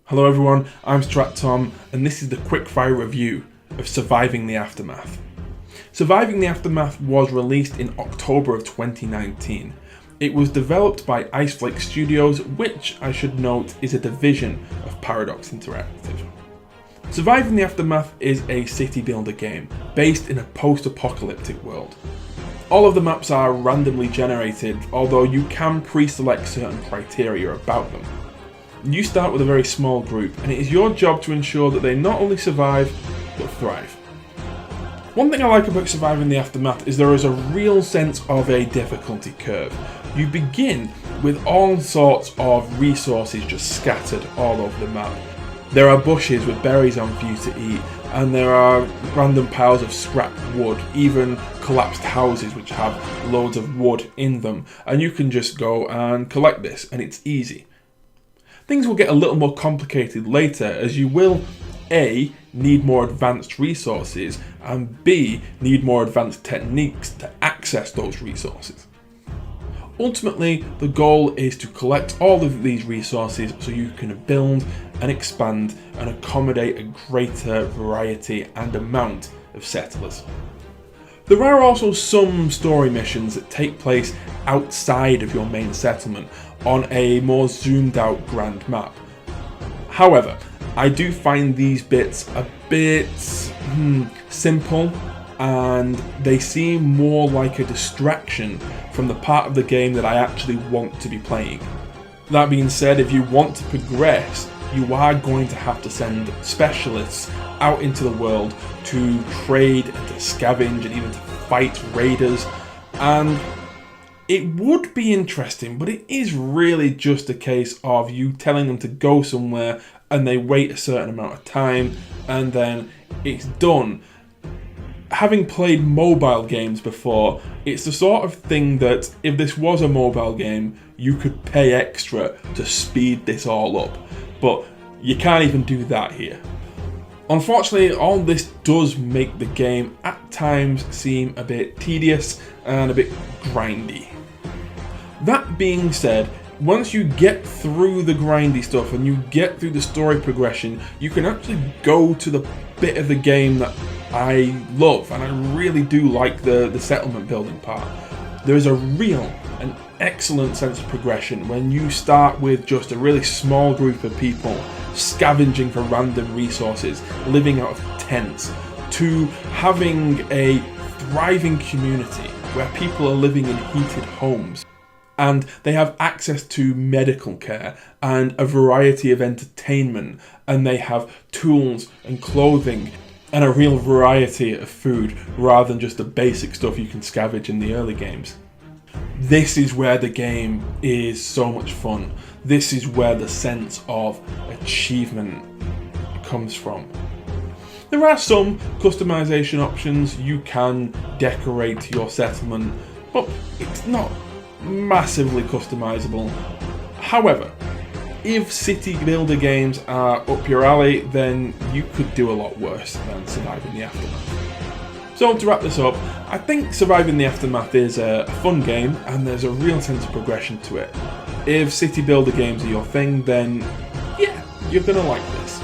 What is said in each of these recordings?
Hello everyone, I'm Strat Tom, and this is the Quickfire review of Surviving the Aftermath. Surviving the Aftermath was released in October of 2019. It was developed by Iceflake Studios, which I should note is a division of Paradox Interactive. Surviving the Aftermath is a city builder game based in a post-apocalyptic world. All of the maps are randomly generated, although you can pre-select certain criteria about them. You start with a very small group, and it is your job to ensure that they not only survive, but thrive. One thing I like about Surviving the Aftermath is there is a real sense of a difficulty curve. You begin with all sorts of resources just scattered all over the map. There are bushes with berries on for you to eat, and there are random piles of scrap wood, even collapsed houses which have loads of wood in them, and you can just go and collect this, and it's easy. Things will get a little more complicated later, as you will A, need more advanced resources, and B, need more advanced techniques to access those resources. Ultimately, the goal is to collect all of these resources so you can build and expand and accommodate a greater variety and amount of settlers. There are also some story missions that take place outside of your main settlement on a more zoomed out grand map. However, I do find these bits a bit simple, and they seem more like a distraction from the part of the game that I actually want to be playing. That being said, if you want to progress, you are going to have to send specialists out into the world to trade and to scavenge and even to fight raiders, and it would be interesting, but it is really just a case of you telling them to go somewhere and they wait a certain amount of time and then it's done. Having played mobile games before, it's the sort of thing that if this was a mobile game, you could pay extra to speed this all up, but you can't even do that here. Unfortunately, all this does make the game at times seem a bit tedious and a bit grindy. That being said, once you get through the grindy stuff and you get through the story progression, you can actually go to the bit of the game that I love, and I really do like the settlement building part. There is a real and excellent sense of progression when you start with just a really small group of people scavenging for random resources, living out of tents, to having a thriving community where people are living in heated homes and they have access to medical care and a variety of entertainment, and they have tools and clothing and a real variety of food rather than just the basic stuff you can scavenge in the early games. This is where the game is so much fun. This is where the sense of achievement comes from. There are some customization options. You can decorate your settlement, but it's not massively customizable. However, if city builder games are up your alley, then you could do a lot worse than Surviving the Aftermath. So to wrap this up, I think Surviving the Aftermath is a fun game and there's a real sense of progression to it. If city builder games are your thing, then yeah, you're gonna like this.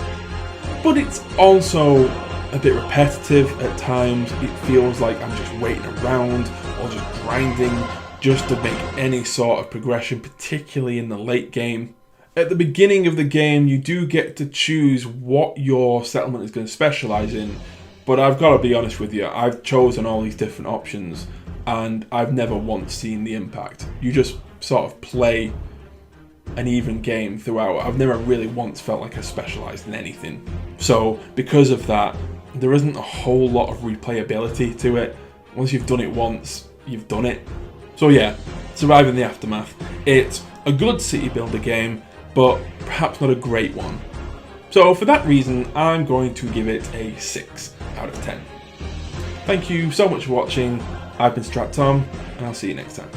But it's also a bit repetitive at times. It feels like I'm just waiting around or just grinding just to make any sort of progression, particularly in the late game. At the beginning of the game, you do get to choose what your settlement is going to specialise in, but I've got to be honest with you, I've chosen all these different options and I've never once seen the impact. You just sort of play an even game throughout. I've never really once felt like I specialised in anything. So because of that, there isn't a whole lot of replayability to it. Once you've done it once, you've done it. So yeah, Surviving the Aftermath. It's a good city builder game, but perhaps not a great one. So for that reason, I'm going to give it a 6 out of 10. Thank you so much for watching. I've been Strat Tom, and I'll see you next time.